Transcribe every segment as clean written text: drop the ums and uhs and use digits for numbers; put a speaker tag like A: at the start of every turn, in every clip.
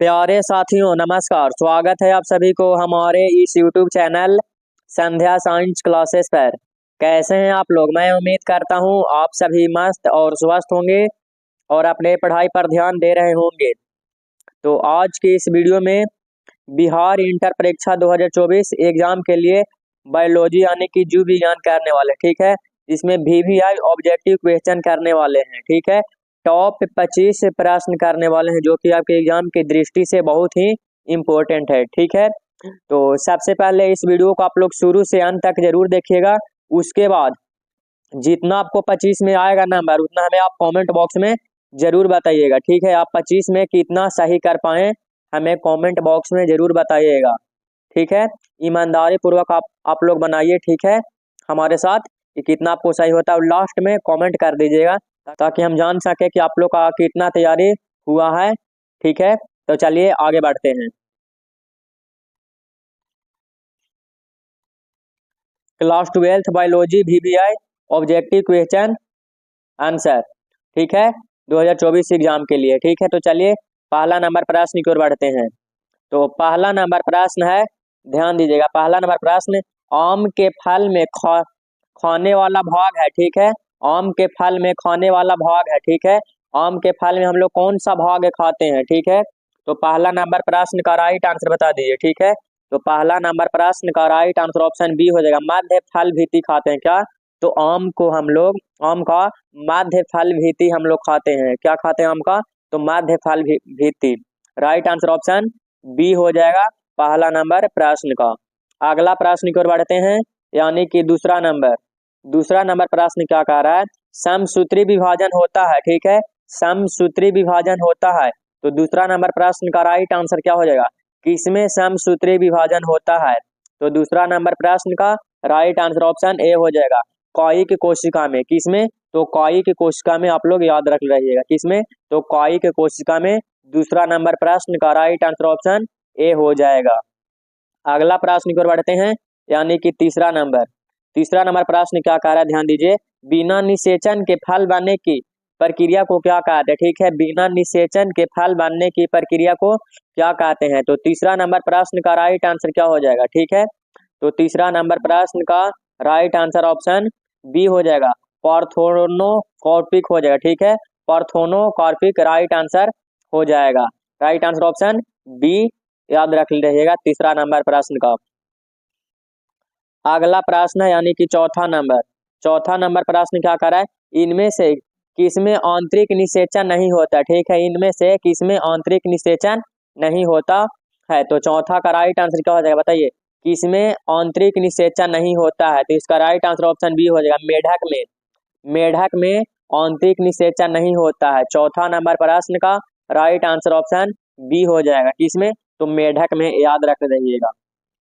A: प्यारे साथियों नमस्कार। स्वागत है आप सभी को हमारे इस YouTube चैनल संध्या साइंस क्लासेस पर। कैसे हैं आप लोग? मैं उम्मीद करता हूं आप सभी मस्त और स्वस्थ होंगे और अपने पढ़ाई पर ध्यान दे रहे होंगे। तो आज की इस वीडियो में बिहार इंटर परीक्षा 2024 एग्जाम के लिए बायोलॉजी यानी कि जीव विज्ञान करने वाले, ठीक है। इसमें VVI ऑब्जेक्टिव क्वेश्चन करने वाले हैं, ठीक है। टॉप 25 प्रश्न करने वाले हैं जो कि आपके एग्जाम की दृष्टि से बहुत ही इम्पोर्टेंट है, ठीक है। तो सबसे पहले इस वीडियो को आप लोग शुरू से अंत तक जरूर देखिएगा। उसके बाद जितना आपको 25 में आएगा नंबर उतना हमें आप कमेंट बॉक्स में जरूर बताइएगा, ठीक है। आप 25 में कितना सही कर पाए हमें कमेंट बॉक्स में जरूर बताइएगा, ठीक है। ईमानदारी पूर्वक आप लोग बनाइए, ठीक है, हमारे साथ कि कितना आपको सही होता है और लास्ट में कमेंट कर दीजिएगा ताकि हम जान सके कि आप लोग का कितना तैयारी हुआ है, ठीक है। तो चलिए आगे बढ़ते हैं। Class 12th biology VVI objective question answer, ठीक है, 2024 एग्जाम के लिए, ठीक है। तो चलिए पहला नंबर प्रश्न की ओर बढ़ते हैं। तो पहला नंबर प्रश्न है, ध्यान दीजिएगा। पहला नंबर प्रश्न आम के फल में खाने वाला भाग है, ठीक है। आम के फल में खाने वाला भाग है, ठीक है। आम के फल में हम लोग कौन सा भाग खाते हैं, ठीक है। तो पहला नंबर प्रश्न का राइट आंसर बता दीजिए, ठीक है। तो पहला नंबर प्रश्न का राइट आंसर ऑप्शन बी हो जाएगा, मध्य फल भीति खाते हैं क्या। तो आम को हम लोग आम का मध्य फल भीति हम लोग खाते हैं, क्या खाते हैं आम का, तो मध्य फल भीति। राइट आंसर ऑप्शन बी हो जाएगा पहला नंबर प्रश्न का। अगला प्रश्न की ओर बढ़ते हैं, यानी कि दूसरा नंबर प्रश्न क्या कह रहा है, समसूत्री विभाजन होता है, ठीक है। समसूत्री विभाजन होता है। तो दूसरा नंबर प्रश्न का राइट आंसर क्या हो जाएगा, किसमें समसूत्री विभाजन होता है। तो दूसरा नंबर प्रश्न का राइट आंसर ऑप्शन ए हो जाएगा, कॉई की कोशिका में। किसमें, तो कॉई की कोशिका में। आप लोग याद रख लीजिएगा किसमें, तो कॉई की कोशिका में। दूसरा नंबर प्रश्न का राइट आंसर ऑप्शन ए हो जाएगा। अगला प्रश्न की ओर बढ़ते हैं, यानी कि तीसरा नंबर प्रश्न क्या कह रहा है, ध्यान दीजिए। बिना निषेचन के फल बनने की प्रक्रिया को क्या कहते हैं, ठीक है। बिना निषेचन के फल बनने की प्रक्रिया को क्या कहते हैं। तो तीसरा नंबर प्रश्न का राइट आंसर क्या हो जाएगा, ठीक है। तो तीसरा नंबर प्रश्न का राइट आंसर ऑप्शन बी हो जाएगा, पार्थेनोकॉर्पिक हो जाएगा, ठीक है। पार्थेनोकॉर्पिक राइट आंसर हो जाएगा। राइट आंसर ऑप्शन बी याद रख लीजिएगा तीसरा नंबर प्रश्न का। अगला प्रश्न है, यानी कि चौथा नंबर प्रश्न क्या कर रहा है, इनमें से किसमें आंतरिक निषेचन नहीं होता, ठीक है। इनमें से किसमें आंतरिक निषेचन नहीं होता है। तो चौथा का राइट आंसर क्या हो जाएगा, बताइए, किसमें आंतरिक निषेचन नहीं होता है। तो इसका राइट आंसर ऑप्शन बी हो जाएगा, मेढक में आंतरिक निषेचन नहीं होता है। चौथा नंबर प्रश्न का राइट आंसर ऑप्शन बी हो जाएगा, किसमें, तो मेढक में, याद रख दीजिएगा।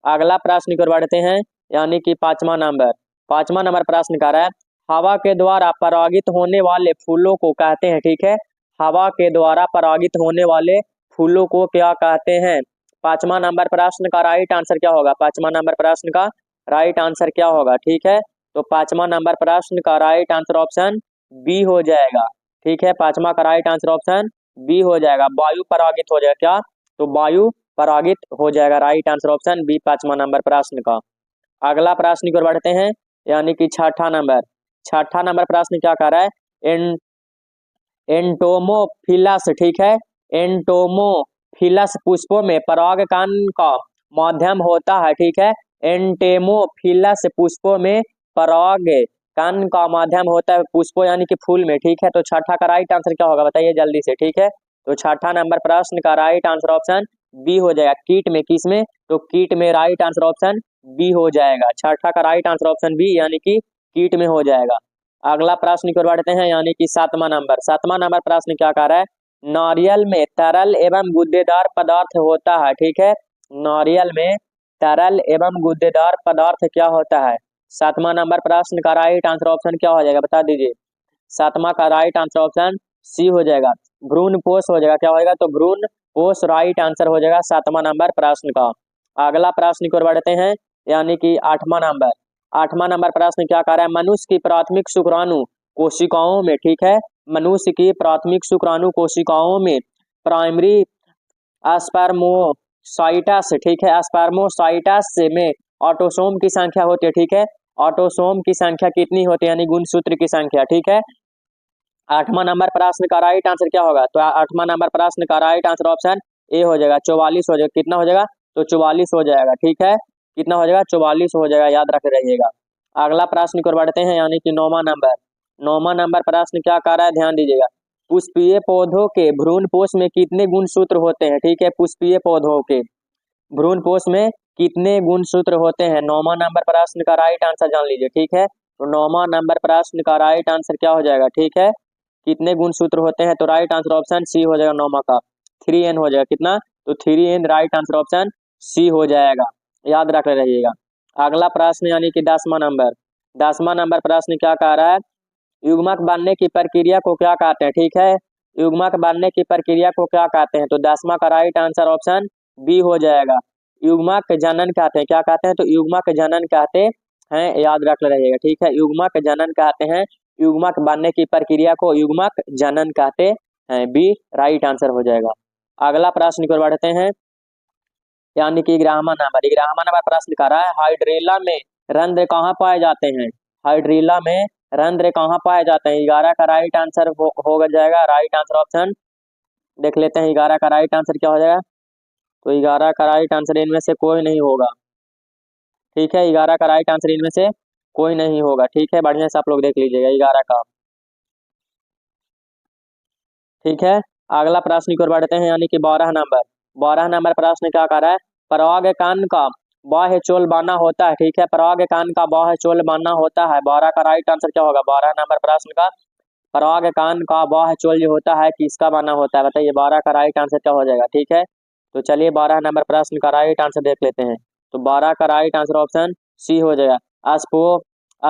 A: अगला प्रश्न की ओर बढ़ते हैं, यानी कि पांचवा नंबर प्रश्न कर रहा है, हवा के द्वारा परागित होने वाले फूलों को कहते हैं, ठीक है। हवा के द्वारा परागित होने वाले फूलों को क्या कहते हैं। पांचवा नंबर प्रश्न का राइट आंसर क्या होगा, पांचवा नंबर प्रश्न का राइट आंसर क्या होगा, ठीक है। तो पांचवा नंबर प्रश्न का राइट आंसर ऑप्शन बी हो जाएगा, ठीक है। पांचवा का राइट आंसर ऑप्शन बी हो जाएगा, वायु परागित हो जाएगा क्या, तो वायु परागित हो जाएगा। राइट आंसर ऑप्शन बी पांचवा नंबर प्रश्न का। अगला प्रश्न की ओर बढ़ते हैं, यानी कि छठा नंबर प्रश्न क्या कह रहा है, एंटोमोफिलस, ठीक है। एंटोमोफिलस पुष्पों में परागकण का माध्यम होता है, ठीक है। एंटेमोफिलस पुष्पों में परागकण का माध्यम होता है, पुष्पों यानी कि फूल में, ठीक है। तो छठा का राइट आंसर क्या होगा, बताइए जल्दी से, ठीक है। तो छठा नंबर प्रश्न का राइट आंसर ऑप्शन बी हो जाएगा, कीट में। किसमें, तो कीट में। राइट आंसर ऑप्शन बी हो जाएगा। छठा का राइट आंसर ऑप्शन बी यानी कि कीट में हो जाएगा। अगला प्रश्न की ओर बढ़ते हैं, यानी कि सातवां नंबर प्रश्न क्या कह रहा है, नारियल में तरल एवं गुद्देदार पदार्थ होता है, ठीक है। नारियल में तरल एवं गुद्देदार पदार्थ क्या होता है। सातवां नंबर प्रश्न का राइट आंसर ऑप्शन क्या हो जाएगा, बता दीजिए। सातवां का राइट आंसर ऑप्शन सी हो जाएगा, भ्रूणपोष हो जाएगा, क्या होगा, तो भ्रूणपोष राइट आंसर हो जाएगा सातवां नंबर प्रश्न का। अगला प्रश्न की ओर बढ़ते हैं, यानी कि आठवां नंबर प्रश्न क्या कह रहा है, मनुष्य की प्राथमिक शुक्राणु कोशिकाओं में, ठीक है। मनुष्य की प्राथमिक शुक्राणु कोशिकाओं में प्राइमरी स्पर्मोसाइटस, ठीक है, स्पर्मोसाइटस में ऑटोसोम की संख्या होती है, ठीक है, ऑटोसोम की संख्या कितनी होती है, यानी गुणसूत्र की संख्या, ठीक है। 8वां नंबर प्रश्न का राइट आंसर क्या होगा, तो 8वां नंबर प्रश्न का राइट आंसर ऑप्शन ए हो जाएगा, 44 हो जाएगा, कितना हो जाएगा, तो 44 हो जाएगा, ठीक है, कितना हो जाएगा, 44 हो जाएगा, याद रख रहिएगा। अगला प्रश्न की ओर बढ़ते हैं, यानी कि 9वां नंबर प्रश्न क्या कह रहा है, ध्यान दीजिएगा। पुष्पीय पौधों के भ्रूणपोष में कितने गुणसूत्र होते हैं, ठीक है, पुष्पीय पौधों के भ्रूणपोष में कितने गुणसूत्र होते हैं। 9वां नंबर प्रश्न का राइट आंसर जान लीजिए, ठीक है, तो 9वां नंबर प्रश्न का राइट आंसर क्या हो जाएगा, ठीक है, कितने गुणसूत्र होते हैं, तो राइट आंसर ऑप्शन सी हो जाएगा, 9वां का 3n हो जाएगा, कितना, तो 3n right answer option C हो जाएगा, याद रख रहिएगा। अगला प्रश्न यानी कि 10वां नंबर प्रश्न क्या कह रहा है, युग्मक बनने की प्रक्रिया को क्या कहते हैं, ठीक है, युग्मक बनने की प्रक्रिया को क्या कहते हैं, तो 10वां का राइट आंसर ऑप्शन बी हो जाएगा, युग्मक जनन कहते हैं, क्या कहते हैं, तो युग्मक जनन कहते हैं, याद रख रहिएगा, ठीक है, युग्मक जनन कहते हैं, युग्मक बनने की प्रक्रिया को युग्मक जनन कहते हैं, बी राइट आंसर हो जाएगा। अगला प्रश्न की ओर बढ़ते हैं, यानी कि 11वां नंबर प्रश्न कर रहा है, हाइड्रेला में रंध्र कहाँ पाए जाते हैं, हाइड्रेला में रंध्र कहाँ पाए जाते हैं। 11 का राइट आंसर हो जाएगा, राइट आंसर ऑप्शन देख लेते हैं, 11 का राइट आंसर क्या हो जाएगा, तो 11 का राइट आंसर इनमें से कोई नहीं होगा, ठीक है, 11 का राइट आंसर इनमें से कोई नहीं होगा, ठीक है, बढ़िया से आप लोग देख लीजिएगा 11 का, ठीक है। अगला प्रश्न की ओर बढ़ते हैं, यानी कि 12 नंबर प्रश्न क्या कर रहा है, परागकण का बाह्य चोल बना होता है, ठीक है, परागकण का बाह्य चोल बना होता है। 12 का राइट आंसर क्या होगा, 12 नंबर प्रश्न का परागकण का बाह्य चोल जो होता है किसका बना होता है, बताइए 12 का राइट आंसर क्या हो जाएगा, ठीक है। तो चलिए 12 नंबर प्रश्न का राइट आंसर देख लेते हैं, तो 12 का राइट आंसर ऑप्शन सी हो जाएगा,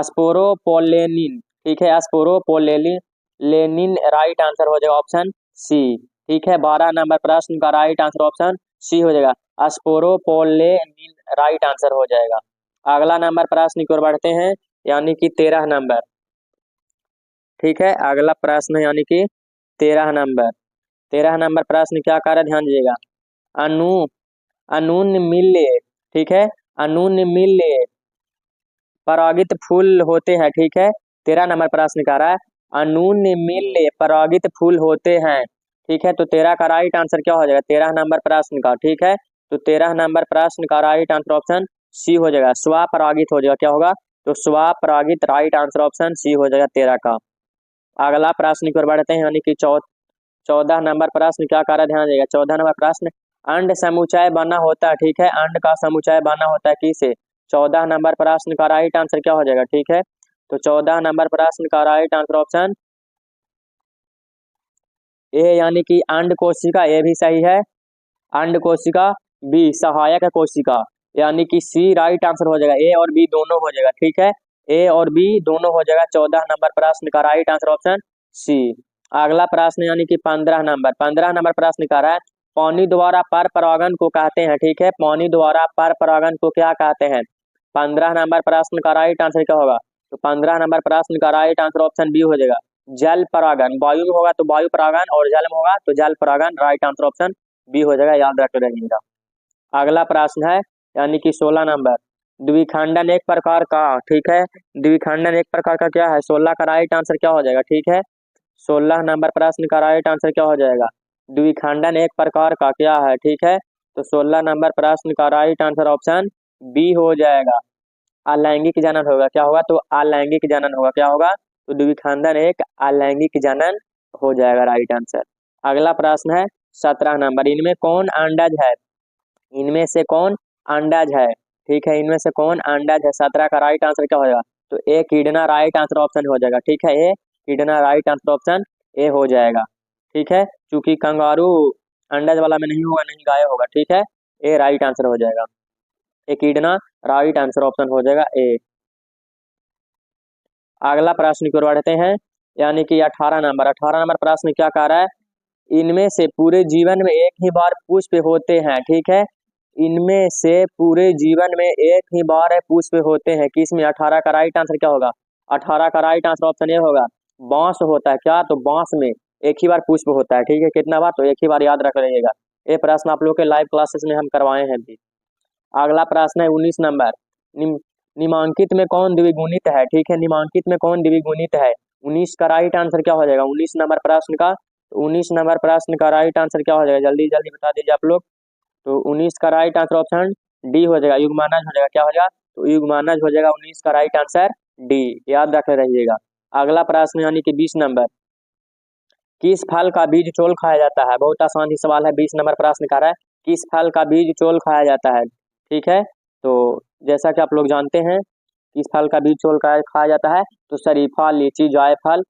A: स्पोरोपोलेनिन, ठीक है, स्पोरोपोलेनिन राइट आंसर हो जाएगा ऑप्शन सी, ठीक है। 12 नंबर प्रश्न का राइट आंसर ऑप्शन सी हो जाएगा, स्पोरोपोलेनिन राइट आंसर हो जाएगा। अगला नंबर प्रश्न की ओर बढ़ते हैं, यानी कि 13 नंबर, ठीक है, अगला प्रश्न यानी कि 13 नंबर प्रश्न क्या कर रहा है, ध्यान दीजिएगा। अनु अनुन्मिल्य, ठीक है, अनुन्मिल्य परागित फूल होते हैं, ठीक है, 13 नंबर प्रश्न कह रहा है अनुन्मिल्य परागित फूल होते हैं, ठीक है, तो 13 का राइट आंसर क्या हो जाएगा, 13 नंबर प्रश्न का, ठीक है, तो 13 नंबर प्रश्न का राइट आंसर ऑप्शन सी हो जाएगा, स्वपरागित हो जाएगा, क्या होगा, तो स्वपरागित राइट आंसर ऑप्शन सी हो जाएगा 13 का। अगला प्रश्न की ओर बढ़ते हैं, यानी कि 14 नंबर प्रश्न क्या कर रहा है, ध्यान देगा। 14 नंबर प्रश्न, अंड समुच्चय बना होता है, ठीक है, अंड का समुच्चय बना होता है किसे। 14 नंबर प्रश्न का राइट आंसर क्या हो जाएगा, ठीक है, तो 14 नंबर प्रश्न का राइट आंसर ऑप्शन ए, यानी कि अंड कोशिका, ए भी सही है, अंड कोशिका, बी सहायक कोशिका, यानी कि सी राइट आंसर हो जाएगा, ए और बी दोनों हो जाएगा, ठीक है, ए और बी दोनों हो जाएगा। 14 नंबर प्रश्न का राइट आंसर ऑप्शन सी। अगला प्रश्न यानी कि 15 नंबर प्रश्न का रहा है, पानी द्वारा पर परागन को कहते हैं, ठीक है, पानी द्वारा पर परागन को क्या कहते हैं। 15 नंबर प्रश्न का राइट आंसर क्या होगा, तो 15 नंबर प्रश्न का राइट आंसर ऑप्शन बी हो जाएगा, जल परागन, वायु में होगा तो वायु परागन और जल में होगा तो जल परागन, राइट आंसर ऑप्शन बी हो जाएगा, याद रख रहिएगा। अगला प्रश्न है, यानी कि 16 नंबर, द्विखंडन एक प्रकार का, ठीक है, द्विखंडन एक प्रकार का क्या है। 16 का राइट आंसर क्या हो जाएगा, ठीक है, 16 नंबर प्रश्न का राइट आंसर क्या हो जाएगा, द्विखंडन एक प्रकार का क्या है, ठीक है, तो 16 नंबर प्रश्न का राइट आंसर ऑप्शन बी हो जाएगा, अलैंगिक जनन होगा, क्या होगा, तो अलैंगिक जनन होगा, क्या होगा, तो द्विखंडन एक अलैंगिक जनन हो जाएगा, राइट आंसर। अगला प्रश्न है 17 नंबर, इनमें कौन अंडज है, इनमें से कौन अंडज है, ठीक है, इनमें से कौन अंडज है। 17 का राइट आंसर क्या हो जाएगा, तो ए किडना राइट आंसर ऑप्शन हो जाएगा, ठीक है, ए किडना राइट आंसर ऑप्शन ए हो जाएगा, ठीक है, क्योंकि कंगारू अंडज वाला में नहीं होगा, नहीं गाय होगा, ठीक है, ए राइट आंसर हो जाएगा, ए किडना राइट आंसर ऑप्शन हो जाएगा ए। अगला प्रश्न की ओर बढ़ते हैं, यानी कि 18 नंबर प्रश्न क्या कह रहा है, इनमें से पूरे जीवन में एक ही बार पुष्प होते हैं, ठीक है, इनमें से पूरे जीवन में एक ही बार पुष्प होते हैं किसमें। 18 का राइट आंसर क्या होगा, 18 का राइट आंसर ऑप्शन ए होगा, बांस होता है, क्या, तो बांस में एक ही बार पुष्प होता है, ठीक है, कितना बार, तो एक ही बार, याद रख रहिएगा। ये प्रश्न आप लोग के लाइव क्लासेस में हम करवाए हैं अभी। अगला प्रश्न है 19 नंबर, निम्नांकित में कौन द्विगुणित है? ठीक है, निम्नांकित में कौन द्विगुणित है? 19 का राइट आंसर क्या हो जाएगा 19 नंबर प्रश्न का? तो 19 नंबर प्रश्न का राइट आंसर क्या हो जाएगा, जल्दी जल्दी बता दीजिए आप लोग। तो 19 का राइट आंसर ऑप्शन डी हो जाएगा, युग्मानज हो जाएगा। क्या हो जाएगा? तो युग्मानज हो जाएगा 19 का राइट आंसर डी, याद रख रहिएगा। अगला प्रश्न यानी कि 20 नंबर, किस फल का बीज चोल खाया जाता है? बहुत आसान ही सवाल है, 20 नंबर प्रश्न का है, किस फल का बीज चोल खाया जाता है? ठीक है, तो जैसा कि आप लोग जानते हैं किस फल का बीज चोल खाया जाता है, तो शरीफा, लीची, जायफल,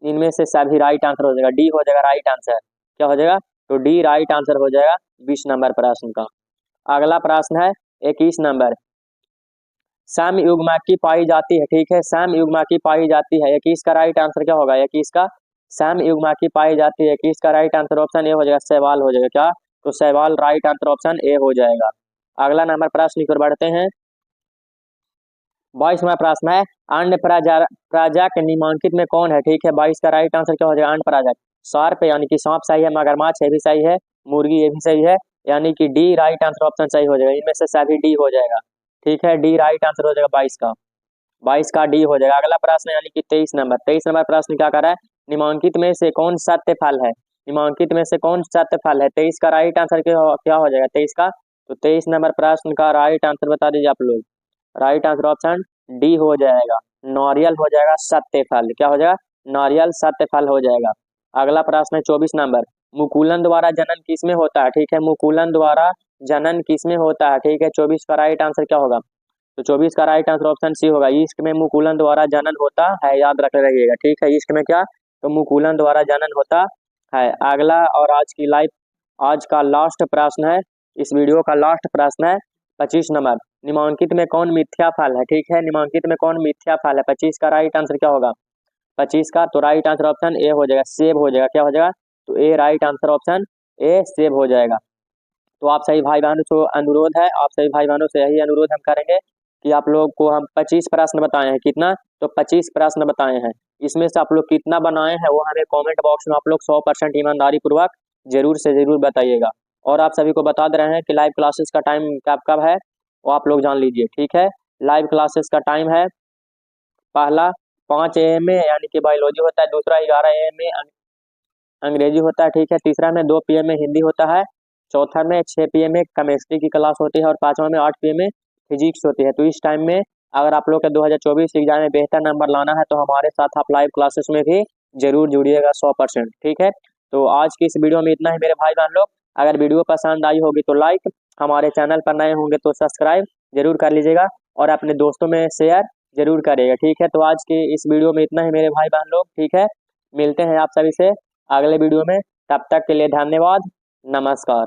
A: इनमें से सभी राइट आंसर हो जाएगा, डी हो जाएगा राइट आंसर। क्या हो जाएगा? तो डी राइट आंसर हो जाएगा 20 नंबर प्रश्न का। अगला प्रश्न है 21 नंबर, सम युग्माकी पाई जाती है। ठीक है, सम युग्माकी पाई जाती है, 21 का राइट आंसर क्या होगा? 21 का सम युग्माकी पाई जाती है, 21 का राइट आंसर ऑप्शन ए हो जाएगा, सवाल हो जाएगा। क्या? तो सवाल राइट आंसर ऑप्शन ए हो जाएगा। अगला नंबर प्रश्न की ओर बढ़ते हैं। 22वां प्रश्न है, अन्य प्राजक निम्नांकित में कौन है? ठीक है, 22 का राइट आंसर क्या हो जाएगा? अन्य प्राजक, शार्प यानी कि सांप सही है, मगरमच्छ ये भी सही है, मुर्गी ये भी सही है, यानी कि डी राइट आंसर ऑप्शन सही हो जाएगा, इनमें से सभी डी हो जाएगा। ठीक है, डी राइट आंसर हो जाएगा 22 का डी हो जाएगा। अगला प्रश्न यानी कि 23 नंबर, 23 नंबर प्रश्न क्या कर रहा है, निम्नांकित में से कौन सत्य फल है? निम्नांकित में से कौन सत्य फल है? 23 का राइट आंसर क्या हो जाएगा 23 का? तो 23 नंबर प्रश्न का राइट आंसर बता दीजिए आप लोग। राइट आंसर ऑप्शन डी हो जाएगा, नारियल हो जाएगा सत्य फल। क्या हो जाएगा? नारियल सत्य फल हो जाएगा। अगला प्रश्न है 24 नंबर, मुकुलन द्वारा जनन किसमें होता है? ठीक है, मुकुलन द्वारा जनन किसमें होता है? ठीक है, 24 का राइट आंसर क्या होगा? तो 24 का राइट आंसर ऑप्शन सी होगा, ईस्ट में मुकुलन द्वारा जनन होता है, याद रख रहिएगा। ठीक है, ईस्ट में क्या? तो मुकुलन द्वारा जनन होता है। अगला और आज का लास्ट प्रश्न है, इस वीडियो का लास्ट प्रश्न है 25 नंबर, निम्नांकित में कौन मिथ्या फल है? ठीक है, निम्नांकित में कौन मिथ्या फल है? 25 का राइट आंसर क्या होगा 25 का? तो राइट आंसर ऑप्शन ए हो जाएगा, सेब हो जाएगा। क्या हो जाएगा? तो ए राइट आंसर ऑप्शन ए सेब हो जाएगा। तो आप सभी भाई बहनों से अनुरोध है, आप सभी भाई बहनों से यही अनुरोध हम करेंगे कि आप लोग को हम 25 प्रश्न बताए हैं। कितना? तो 25 प्रश्न बताए हैं, इसमें से आप लोग कितना बनाए हैं वो हमें कमेंट बॉक्स में आप लोग 100% ईमानदारी पूर्वक जरूर से जरूर बताइएगा। और आप सभी को बता दे रहे हैं कि लाइव क्लासेस का टाइम कब कब है वो आप लोग जान लीजिए। ठीक है, लाइव क्लासेस का टाइम है, पहला 5 AM में यानी कि बायोलॉजी होता है, दूसरा 11 AM में अंग्रेजी होता है। ठीक है, तीसरा में 2 PM में हिंदी होता है, चौथा में 6 PM में केमिस्ट्री की क्लास होती है, और पांचवा में 8 PM में फिजिक्स होती है। तो इस टाइम में अगर आप लोग के 2024 एग्जाम में बेहतर नंबर लाना है तो हमारे साथ आप लाइव क्लासेस में भी जरूर जुड़िएगा 100%। ठीक है, तो आज की इस वीडियो में इतना ही मेरे भाई बहन लोग। अगर वीडियो पसंद आई होगी तो लाइक, हमारे चैनल पर नए होंगे तो सब्सक्राइब जरूर कर लीजिएगा, और अपने दोस्तों में शेयर जरूर करिएगा। ठीक है, तो आज के इस वीडियो में इतना ही मेरे भाई बहन लोग। ठीक है, मिलते हैं आप सभी से अगले वीडियो में, तब तक के लिए धन्यवाद, नमस्कार।